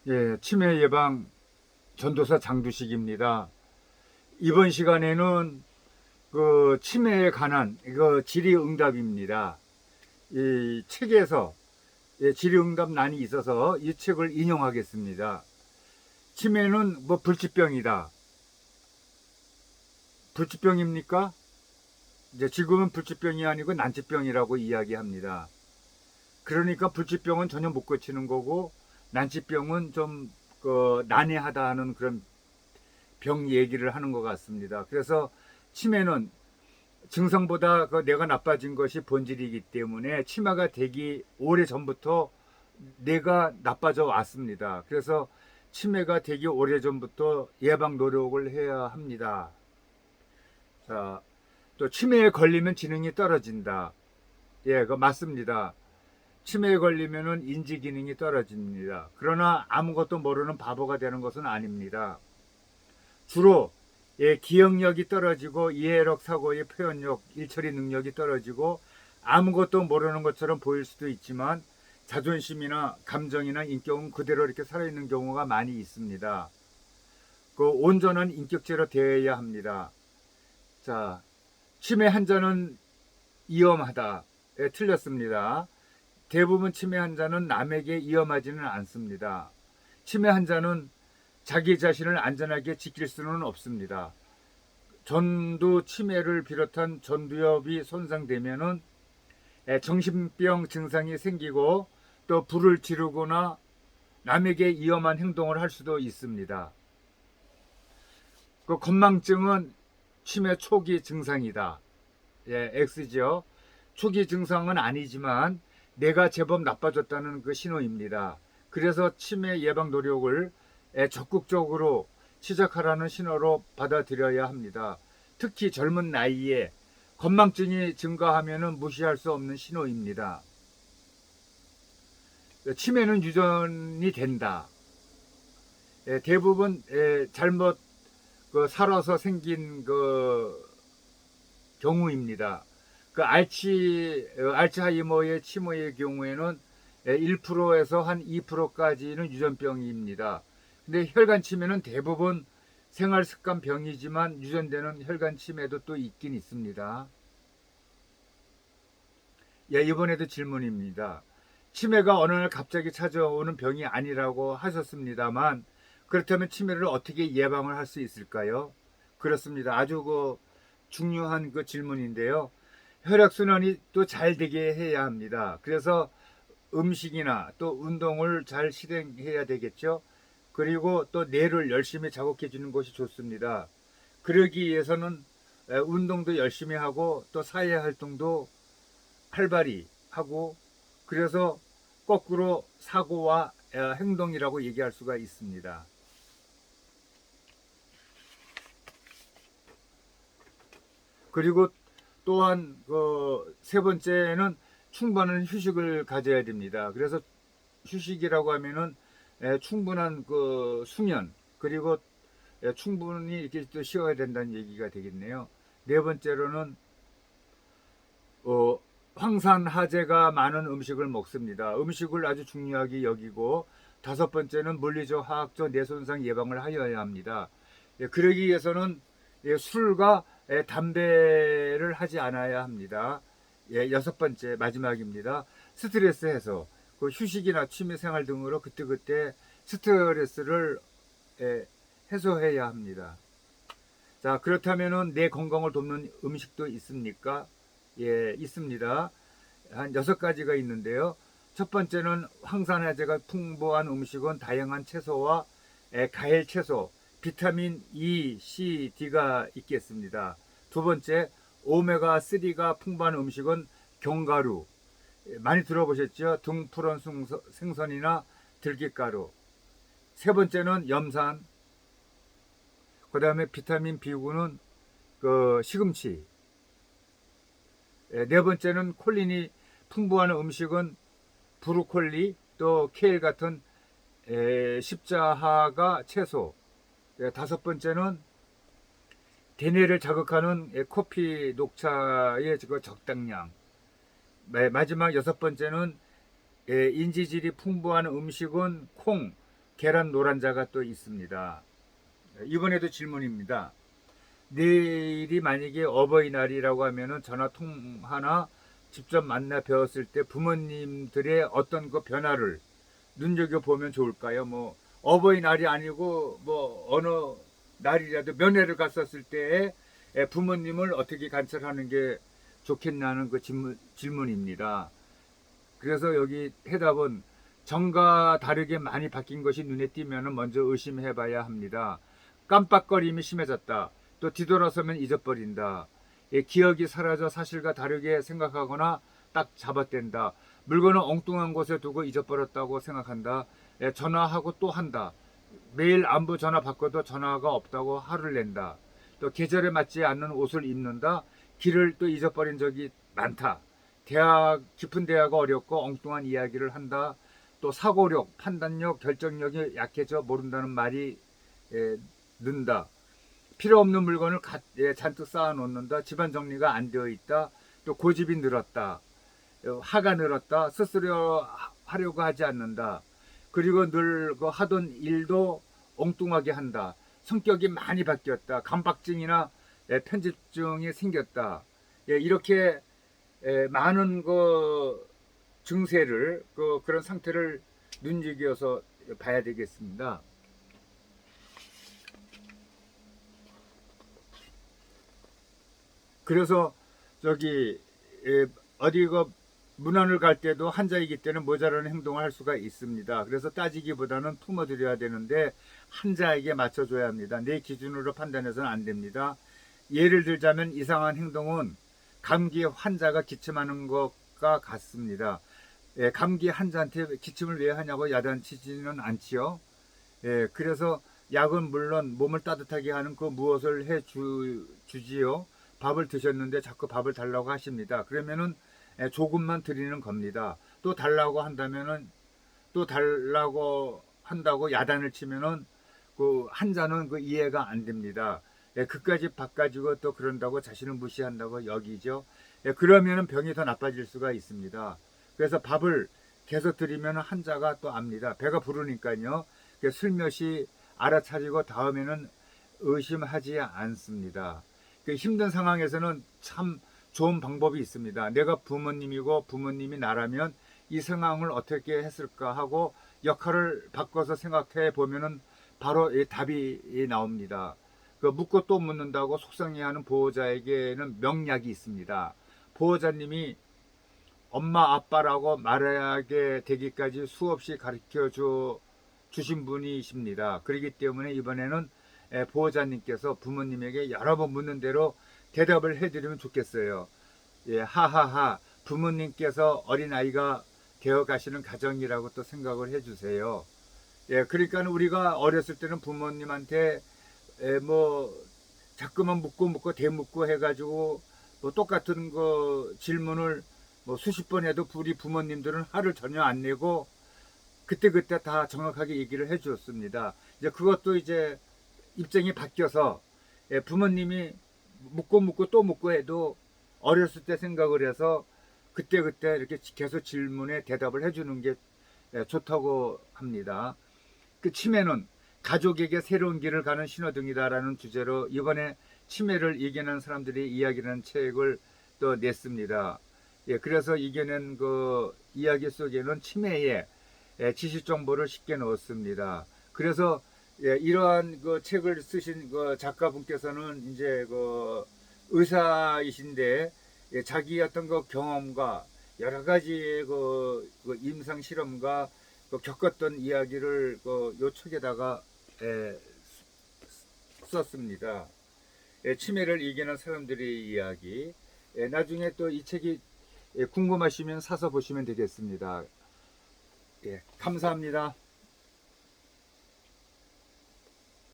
예, 치매 예방 전도사 장두식입니다. 이번 시간에는 그 치매에 관한 이거 질의응답입니다. 이 책에서 질의응답란이 있어서 이 책을 인용하겠습니다. 치매는 뭐 불치병이다. 불치병입니까? 이제 지금은 불치병이 아니고 난치병이라고 이야기합니다. 그러니까 불치병은 전혀 못 고치는 거고 난치병은 좀 난해하다 하는 그런 병 얘기를 하는 것 같습니다. 그래서 치매는 증상보다 뇌가 나빠진 것이 본질이기 때문에 치매가 되기 오래 전부터 뇌가 나빠져 왔습니다. 그래서 치매가 되기 오래 전부터 예방 노력을 해야 합니다. 자, 또 치매에 걸리면 지능이 떨어진다. 예, 그 맞습니다. 치매에 걸리면은 인지 기능이 떨어집니다. 그러나 아무것도 모르는 바보가 되는 것은 아닙니다. 주로 기억력이 떨어지고 이해력, 사고의 표현력, 일처리 능력이 떨어지고 아무것도 모르는 것처럼 보일 수도 있지만 자존심이나 감정이나 인격은 그대로 이렇게 살아있는 경우가 많이 있습니다. 그 온전한 인격체로 되어야 합니다. 자, 치매 환자는 위험하다. 틀렸습니다. 대부분 치매 환자는 남에게 위험하지는 않습니다. 치매 환자는 자기 자신을 안전하게 지킬 수는 없습니다. 전두 치매를 비롯한 전두엽이 손상되면은 정신병 증상이 생기고 또 불을 지르거나 남에게 위험한 행동을 할 수도 있습니다. 그 건망증은 치매 초기 증상이다. 예, X죠. 초기 증상은 아니지만 내가 제법 나빠졌다는 그 신호입니다. 그래서 치매 예방 노력을 적극적으로 시작하라는 신호로 받아들여야 합니다. 특히 젊은 나이에 건망증이 증가하면 무시할 수 없는 신호입니다. 치매는 유전이 된다. 대부분 잘못 살아서 생긴 경우입니다. 알츠하이머의 치매의 경우에는 1%에서 한 2%까지는 유전병입니다. 근데 혈관 치매는 대부분 생활 습관 병이지만 유전되는 혈관 치매도 또 있긴 있습니다. 예, 이번에도 질문입니다. 치매가 어느 날 갑자기 찾아오는 병이 아니라고 하셨습니다만 그렇다면 치매를 어떻게 예방을 할 수 있을까요? 그렇습니다. 아주 중요한 질문인데요. 혈액순환이 또 잘 되게 해야 합니다. 그래서 음식이나 또 운동을 잘 실행해야 되겠죠. 그리고 또 뇌를 열심히 자극해 주는 것이 좋습니다. 그러기 위해서는 운동도 열심히 하고 또 사회 활동도 활발히 하고 그래서 거꾸로 사고와 행동이라고 얘기할 수가 있습니다. 그리고 또한 세 번째는 충분한 휴식을 가져야 됩니다. 그래서 휴식이라고 하면은 충분한 수면 그리고 충분히 이렇게 또 쉬어야 된다는 얘기가 되겠네요. 네 번째로는 황산화제가 많은 음식을 먹습니다. 음식을 아주 중요하게 여기고 다섯 번째는 물리적, 화학적 뇌손상 예방을 하여야 합니다. 그러기 위해서는 술과 담배를 하지 않아야 합니다. 여섯 번째 마지막입니다. 스트레스 해소, 휴식이나 취미생활 등으로 그때그때 스트레스를 해소해야 합니다. 자, 그렇다면은 내 건강을 돕는 음식도 있습니까? 예, 있습니다. 한 6가지가 있는데요. 첫 번째는 황산화제가 풍부한 음식은 다양한 채소와 과일 채소, 비타민 E, C, D가 있겠습니다. 두 번째, 오메가3가 풍부한 음식은 견과류, 많이 들어보셨죠? 등푸른 생선이나 들깨가루. 세 번째는 염산, 그 다음에 비타민 B9는 시금치. 네 번째는 콜린이 풍부한 음식은 브로콜리 또 케일 같은 십자화가 채소. 다섯 번째는 대뇌를 자극하는 커피 녹차의 적당량. 마지막 여섯 번째는 인지질이 풍부한 음식은 콩, 계란 노란자가 또 있습니다. 이번에도 질문입니다. 내일이 만약에 어버이날이라고 하면은 전화 통화나 직접 만나 뵈었을 때 부모님들의 어떤 그 변화를 눈여겨보면 좋을까요? 뭐 어버이날이 아니고 뭐 어느 날이라도 면회를 갔었을 때에 부모님을 어떻게 관찰하는 게 좋겠냐는 그 질문입니다. 그래서 여기 해답은 전과 다르게 많이 바뀐 것이 눈에 띄면 먼저 의심해 봐야 합니다. 깜빡거림이 심해졌다. 또 뒤돌아서면 잊어버린다. 기억이 사라져 사실과 다르게 생각하거나 딱 잡아댄다. 물건을 엉뚱한 곳에 두고 잊어버렸다고 생각한다. 전화하고 또 한다. 매일 안부 전화 받고도 전화가 없다고 화를 낸다. 또 계절에 맞지 않는 옷을 입는다. 길을 또 잊어버린 적이 많다. 깊은 대화가 어렵고 엉뚱한 이야기를 한다. 또 사고력, 판단력, 결정력이 약해져 모른다는 말이 는다. 필요 없는 물건을 잔뜩 쌓아 놓는다. 집안 정리가 안 되어 있다. 또 고집이 늘었다. 화가 늘었다. 스스로 하려고 하지 않는다. 그리고 늘 하던 일도 엉뚱하게 한다. 성격이 많이 바뀌었다. 강박증이나 편집증이 생겼다. 이렇게 많은 증세를 그런 상태를 눈여겨서 봐야 되겠습니다. 그래서 어디 문안을 갈 때도 한자이기 때는 모자라는 행동을 할 수가 있습니다. 그래서 따지기보다는 품어드려야 되는데 한자에게 맞춰줘야 합니다. 내 기준으로 판단해서는 안 됩니다. 예를 들자면 이상한 행동은 감기 환자가 기침하는 것과 같습니다. 감기 환자한테 기침을 왜 하냐고 야단치지는 않지요. 그래서 약은 물론 몸을 따뜻하게 하는 그 무엇을 주지요. 밥을 드셨는데 자꾸 밥을 달라고 하십니다. 그러면은 조금만 드리는 겁니다. 또 달라고 한다면은 또 달라고 한다고 야단을 치면은 그 환자는 이해가 안 됩니다. 그까지 바꿔주고 또 그런다고 자신을 무시한다고 여기죠. 그러면은 병이 더 나빠질 수가 있습니다. 그래서 밥을 계속 드리면 환자가 또 압니다. 배가 부르니까요. 슬며시 알아차리고 다음에는 의심하지 않습니다. 힘든 상황에서는 참 좋은 방법이 있습니다. 내가 부모님이고 부모님이 나라면 이 상황을 어떻게 했을까 하고 역할을 바꿔서 생각해 보면은 바로 이 답이 나옵니다. 묻고 또 묻는다고 속상해하는 보호자에게는 명약이 있습니다. 보호자님이 엄마 아빠라고 말하게 되기까지 수없이 가르쳐 주신 분이십니다. 그렇기 때문에 이번에는 보호자님께서 부모님에게 여러 번 묻는 대로 대답을 해드리면 좋겠어요. 하하하, 부모님께서 어린아이가 되어 가시는 가정이라고 또 생각을 해주세요. 그러니까 우리가 어렸을 때는 부모님한테 뭐 자꾸만 묻고 대묻고 해가지고 뭐 똑같은 질문을 뭐 수십 번 해도 우리 부모님들은 화를 전혀 안 내고 그때그때 다 정확하게 얘기를 해주었습니다. 이제 그것도 이제 입장이 바뀌어서 부모님이 묻고 또 묻고 해도 어렸을 때 생각을 해서 그때그때 이렇게 계속 질문에 대답을 해주는 게 좋다고 합니다. 그 치매는 가족에게 새로운 길을 가는 신호등이다라는 주제로 이번에 치매를 이겨낸 사람들이 이야기라는 책을 또 냈습니다. 그래서 이겨낸 이야기 속에는 치매의 지식 정보를 쉽게 넣었습니다. 그래서 이러한 책을 쓰신 작가분께서는 이제 의사이신데 자기 어떤 경험과 여러 가지 임상 실험과 겪었던 이야기를 요 책에다가 썼습니다. 치매를 이기는 사람들의 이야기. 나중에 또 이 책이 궁금하시면 사서 보시면 되겠습니다. 감사합니다.